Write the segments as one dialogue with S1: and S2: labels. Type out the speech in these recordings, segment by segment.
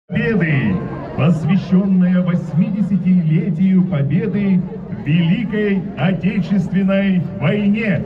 S1: Победы, посвященная 80-летию Победы в Великой Отечественной войне.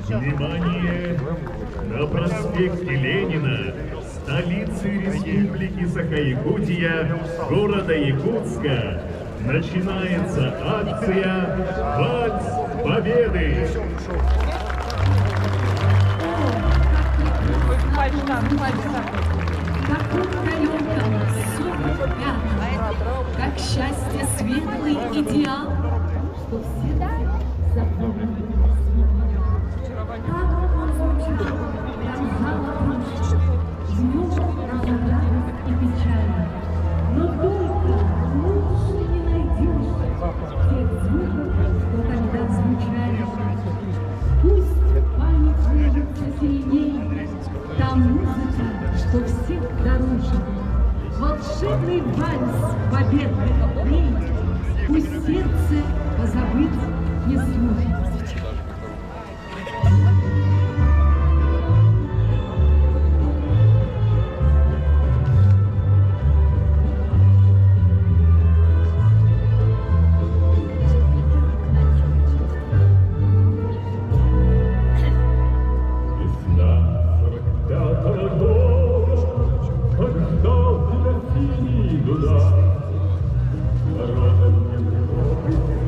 S1: Внимание! На проспекте Ленина, столицы Республики Саха-Якутия, города Якутска, начинается акция «Вальс Победы».
S2: Как в далеком 45-м, как счастье светлый идеал, что все запомнили свет. Как он звучал, пронзала душу, в нем радость и печаль. Но только лучше не найдешь тех звуков, что тогда звучали. Пусть память выжится сильней, та музыка, что всех дороже. Волшебный вальс победных дней, пусть сердце позабыть не сможет.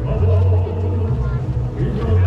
S1: Народом не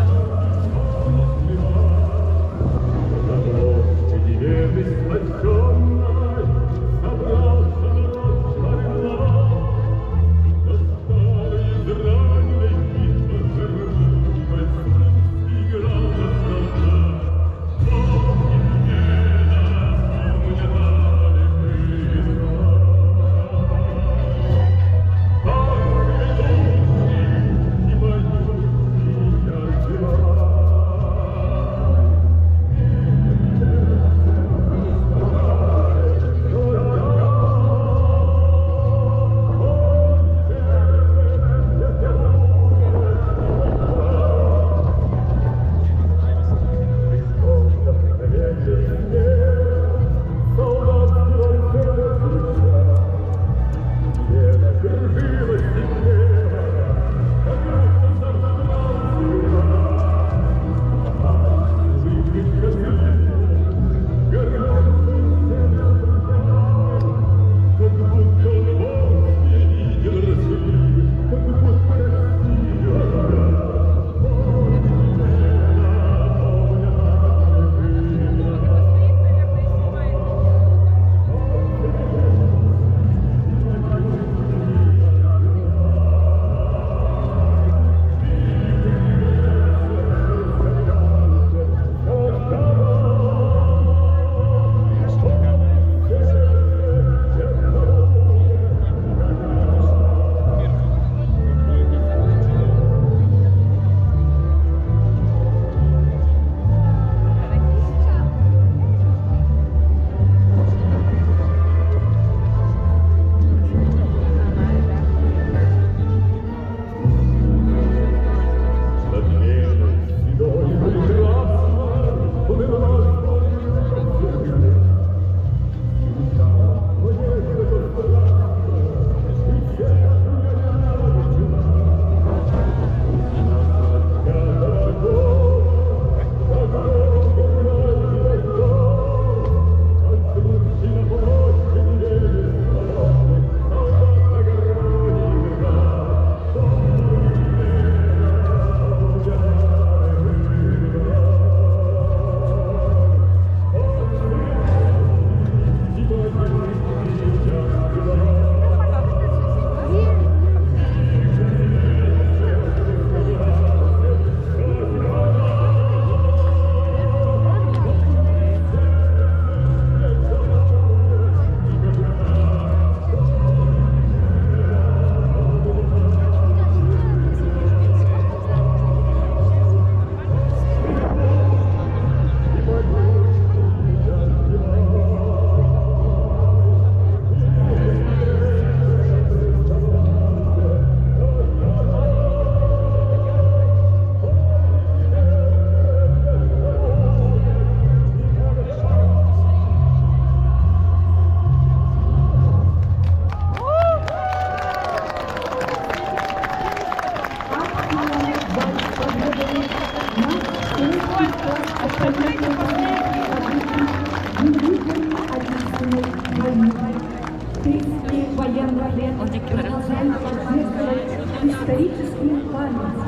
S2: Песни военных лет продолжают поддерживать историческую память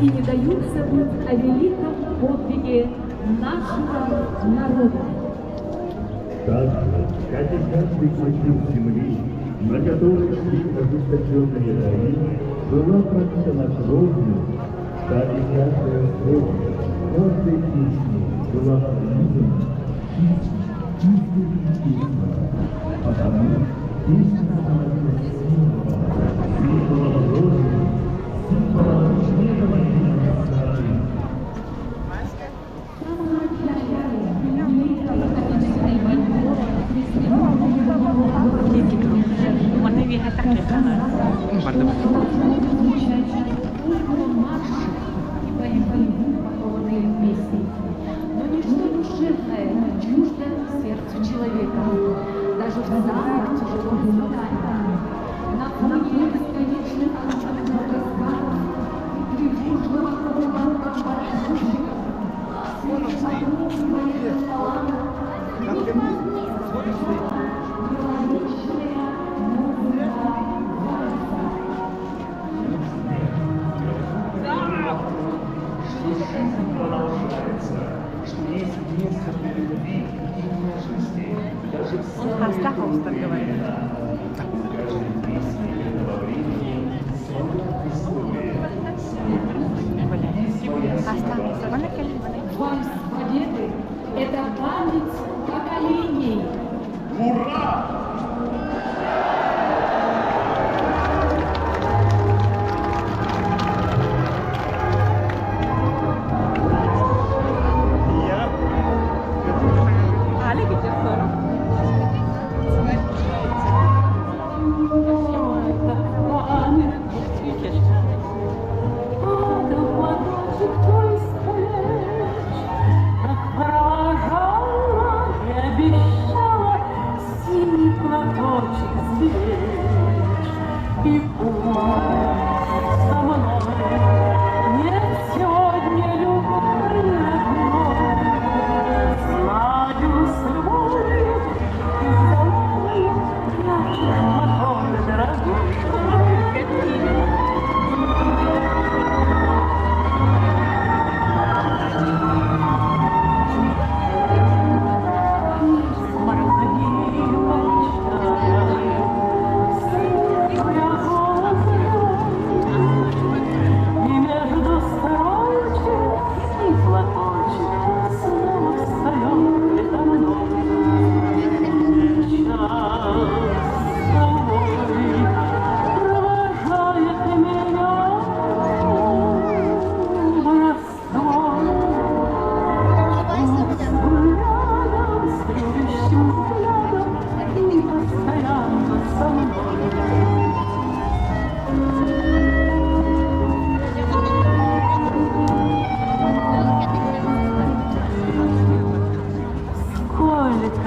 S2: и не дают забыть о великом подвиге нашего народа.
S1: Так же, как и каждый клочок земли, на который шли ожесточенные бои, была пропитана кровью, так и каждая слово, каждой песни была пронизана истинной песней. Потому песня становилась символом Родины, символом неповиновения страны.
S2: Но ничто душевное не чуждо сердцу человека. Даже в самых тяжелых заданиях, на фоне бесконечных рассказов и тревожного круга барабанщиков,
S3: Астахов так говорит. Астахов, mana kelima?
S2: Вам с победы — это память поколений.
S3: Ali gidiyor sonra.
S2: И со мной нет сегодня любви одной. Знаю с любовью и вдохнул прячешь мотор дорогой.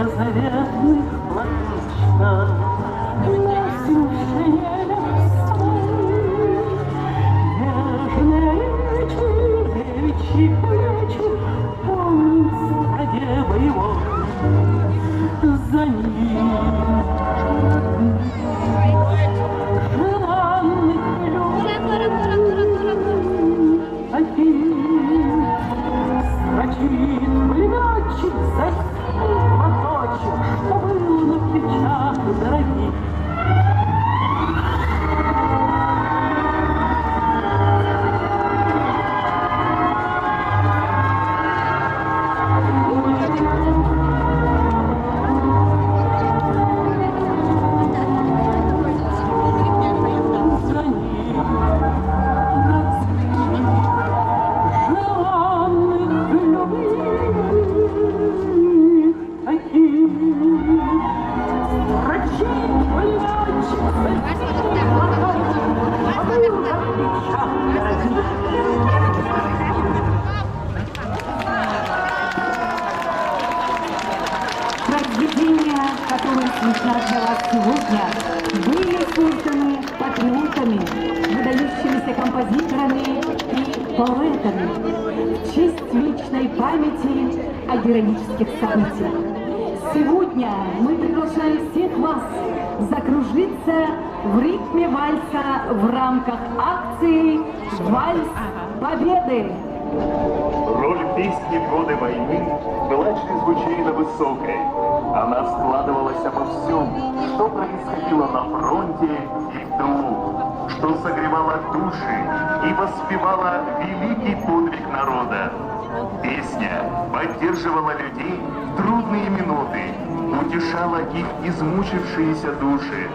S2: Заветных платочках носим шинелях своих, нежные речи, девичьи плечи, помним в строге боевой. За ним желанных любовь один строчит пулеметчик за моточек, что был на плечах дорогих. За ним желанных любви таких строчит пулеметчик за моточек, что был на плечах дорогих. Произведение, которое звучат для вас сегодня, были созданы патриотами, выдающимися композиторами и поэтами в честь вечной памяти о героических событиях. Сегодня мы приглашаем всех вас закружиться в ритме вальса в рамках акции «Вальс Победы».
S1: Роль песни в годы войны была чрезвычайно высокой. Она складывалась обо всем, что происходило на фронте и в тылу, что согревало души и воспевало великий подвиг народа. Песня поддерживала людей в трудные минуты, утешала их измучившиеся души.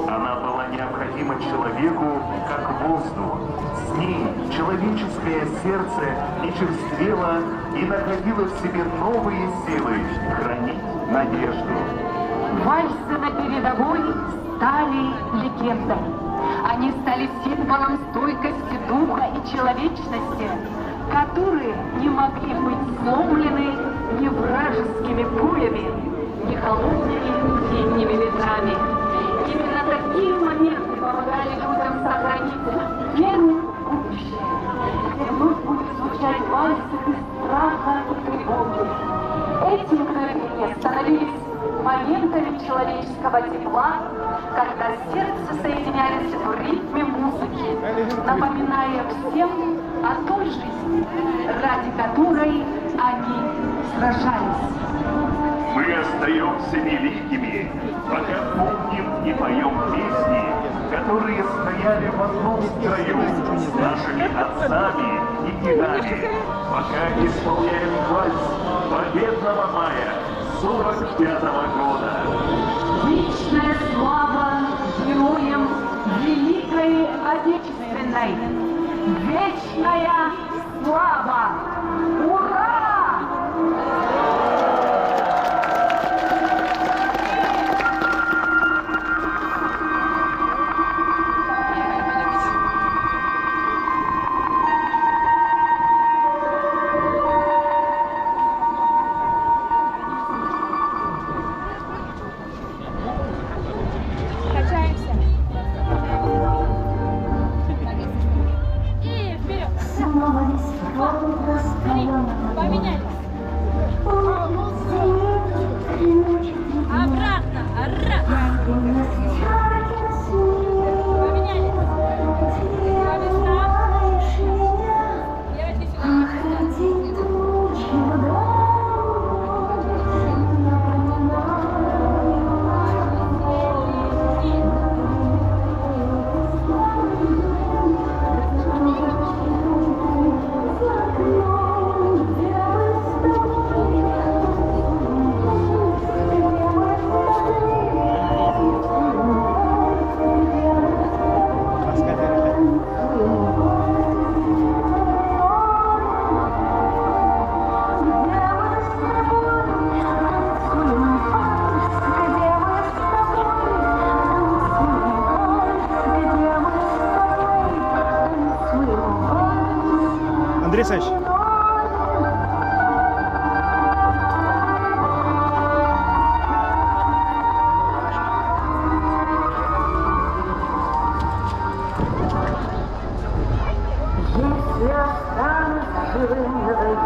S1: Она была необходима человеку, как воздух. С ней человеческое сердце не черствело и находило в себе новые силы хранить надежду.
S2: Вальсы на передовой стали легендой. Они стали символом стойкости духа и человечности, которые не могли быть сломлены ни вражескими пулями, ни холодными зимними ветрами. Именно такие моменты помогали людям сохранить веру в будущее, где вновь будет звучать вальсы без страха и тревоги. Эти мгновения становились моментами человеческого тепла, когда сердца соединялись в ритме музыки, напоминая всем о той жизни, ради которой они сражались.
S1: Мы остаемся великими, пока помним и поем песни, которые стояли в одном строю с нашими отцами и дедами, пока исполняем вальс победного мая 45-го года.
S2: Вечная слава героям Великой Отечественной! Вечная слава! Ура!
S3: Качаемся. И вперед. Поменялись. Обратно. Раз. Поменялись. По местам. Девочки, сюда.
S4: Андрей Александрович.
S5: Если останусь живым на войне,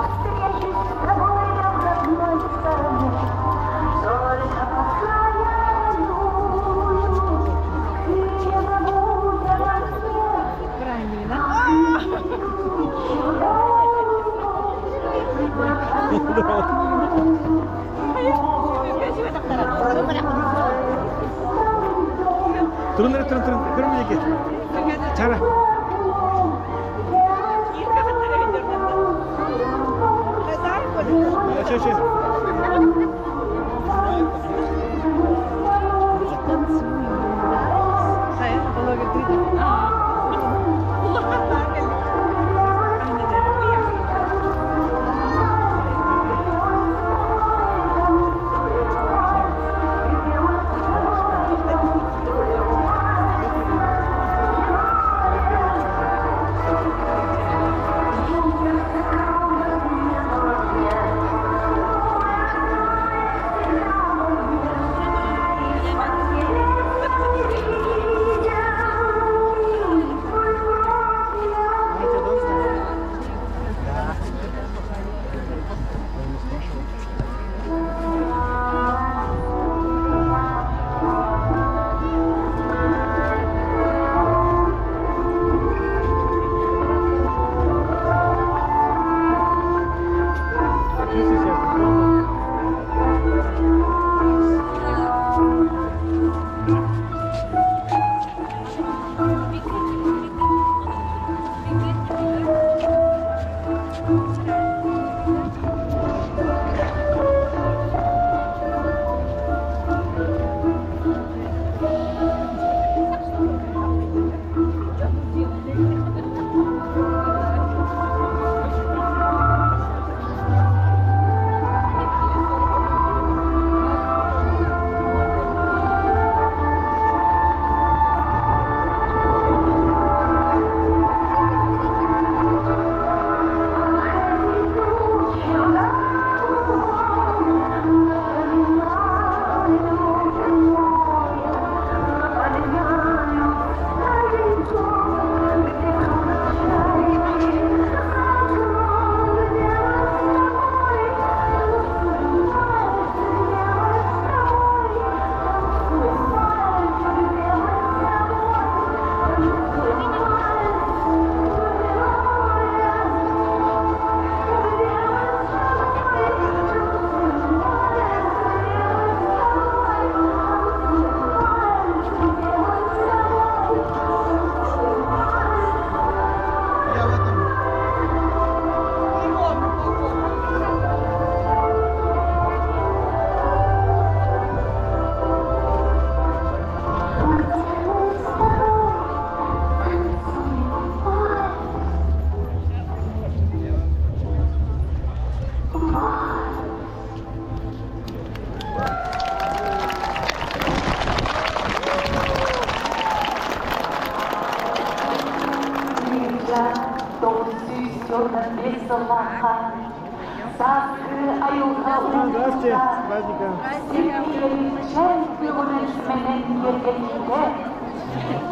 S5: встречусь с тобой я в родной стороне. Только пока я воюю, ты не забудь обо
S4: Turun. Turun dikit. Cara.
S3: Saya kalau gitu.
S5: безлаха. Сакры аюга
S4: Здравствуйте,
S5: улыбка.
S4: с праздником.
S5: Sevgilerin şerfi uğraşmanın yerlerinde.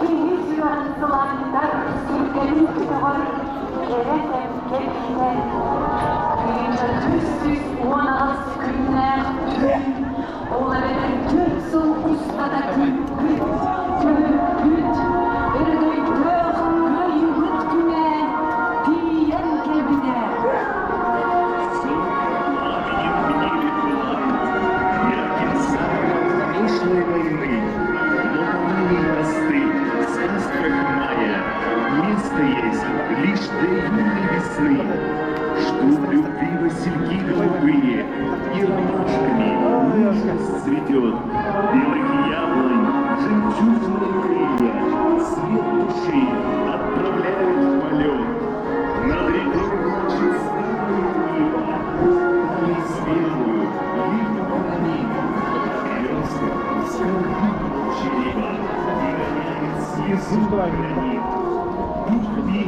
S5: Gülüyor sulanlar, sürgünlük var. Gerekem kendine. Kıyıca düzsüz 16 günler. Onların göksün ustada güt. Bir duyduğu göyüt güne. Diyen kebide.
S1: Прошлой войны, но полны мосты, в сказках мая, место есть лишь до юной весны. Ждут любви васильки голубые, и ромашками нежность цветет. Белых яблонь, жемчужные крылья, свет души отправляют в полет. Над рекой ночи старая нива, и светлую, либо хранит. Березка скорбит молчаливо, и гоняет с языка гранит. Любви,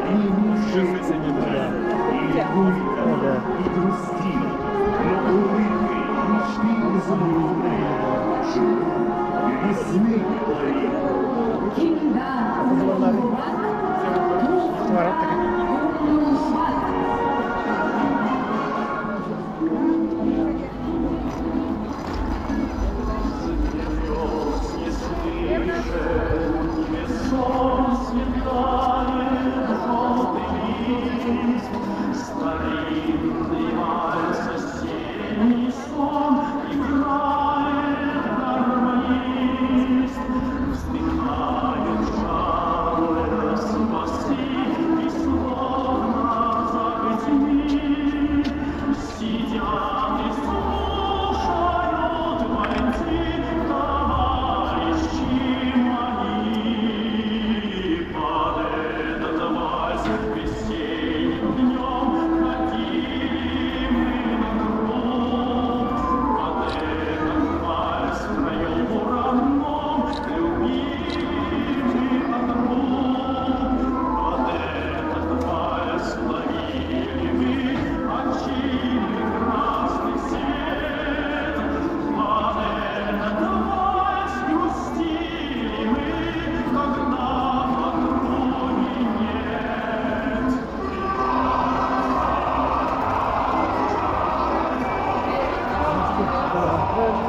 S1: они мучают себя, и горько, и грустит, но улыбкой мечты изумрудные живут, весны говорит.
S2: Kimda umurlu bak, umurlu bak.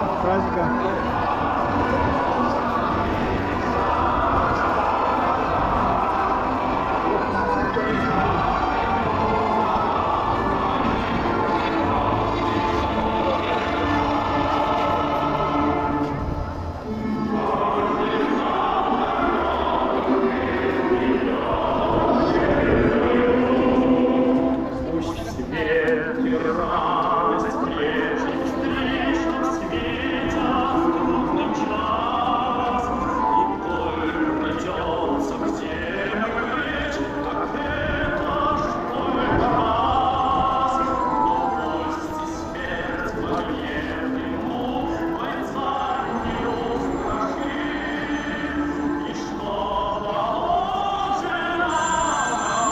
S4: С праздником.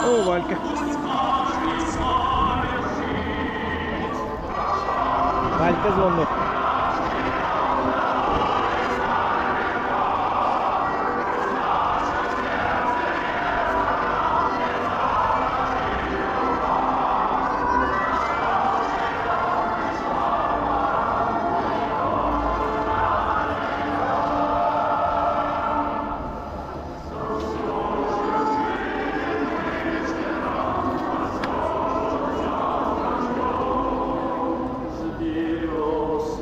S4: О, Валька. Валька звонок.
S1: Берез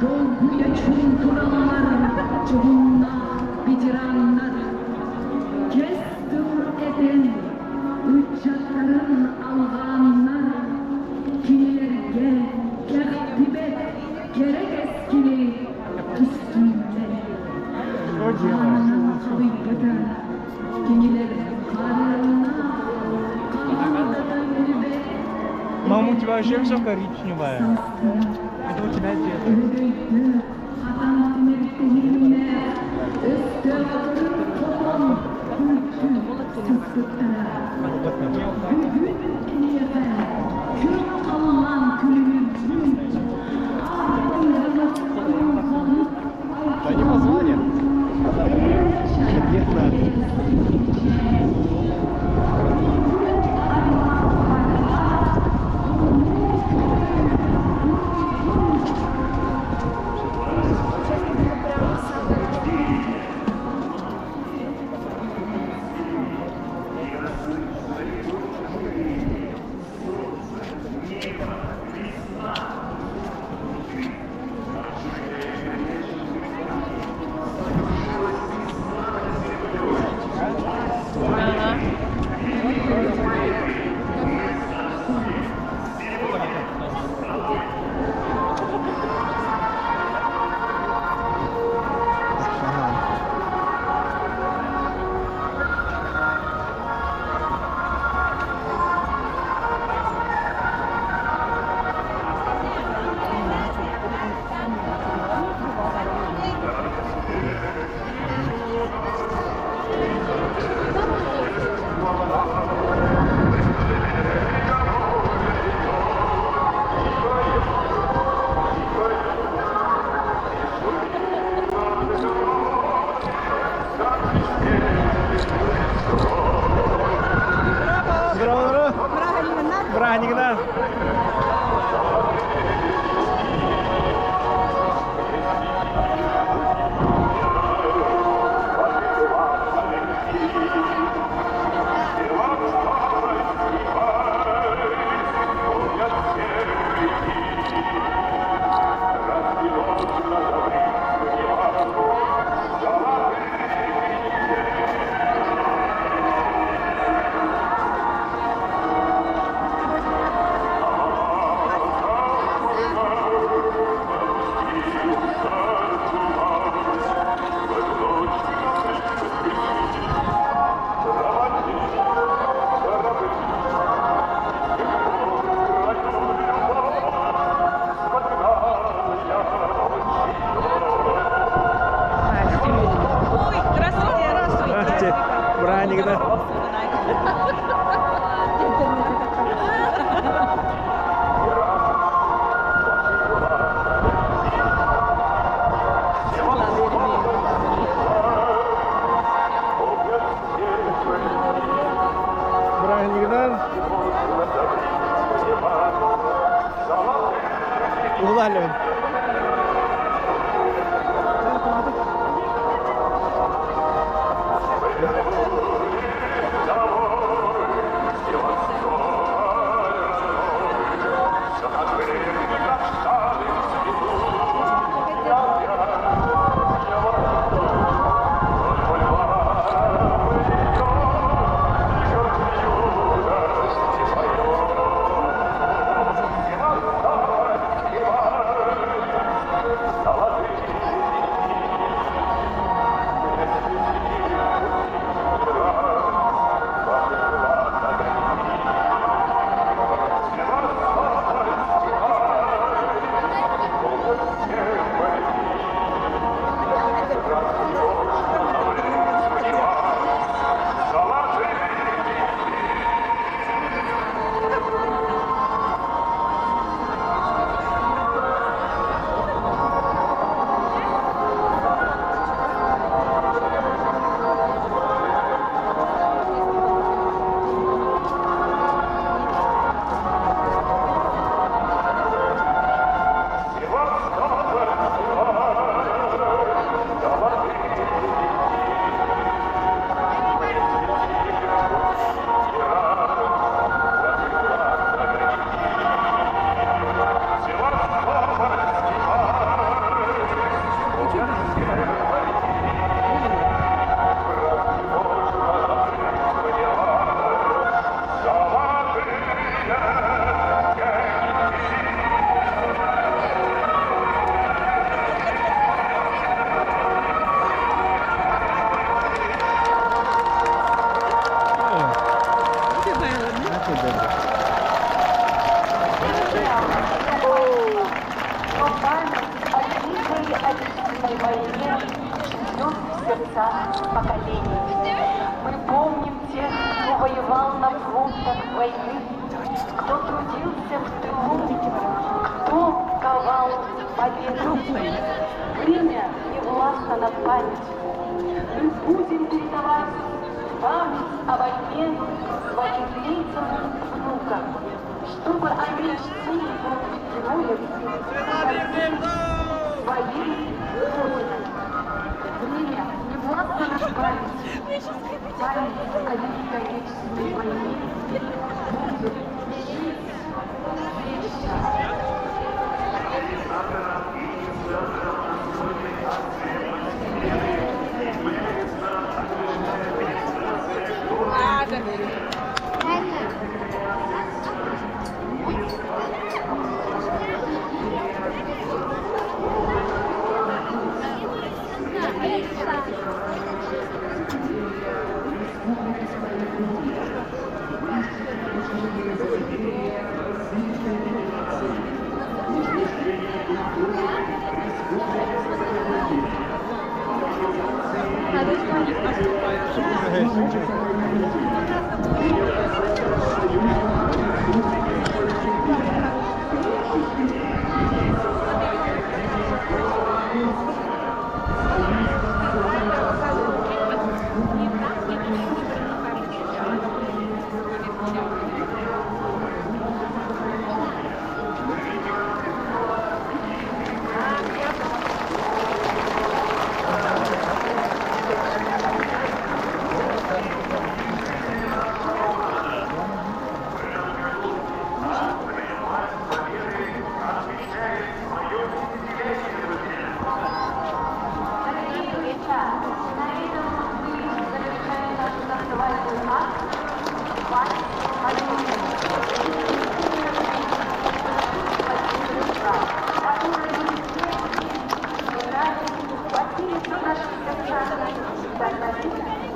S5: Dolguya çulturanlar, çubuğuna bitiranlar, kestur eden uçakların alganlar, kimilerge kertibet gerek eskili üstünler. Kanına kavipata, kimiler karnına kanına nübet.
S4: Мама, у тебя вообще все коричневое. Это у тебя дело. Да не позвали? Конечно. Брага никогда. Браник, да? Браник, да? Улален.
S6: войны, кто трудился в тылу, кто ковал победу. Время не властно над памятью. Мы будем передавать память о войне своим детям, внукам, чтобы они чтили героев своей Родины. Время не властно над памятью. Память о Великой Отечественной войне будет жить вечно.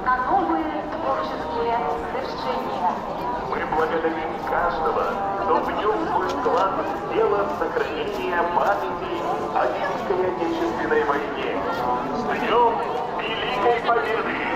S6: На новые творческие свершения.
S1: Мы благодарим каждого, кто внес свой вклад в дело сохранения памяти о Великой Отечественной войне. С Днем Великой Победы!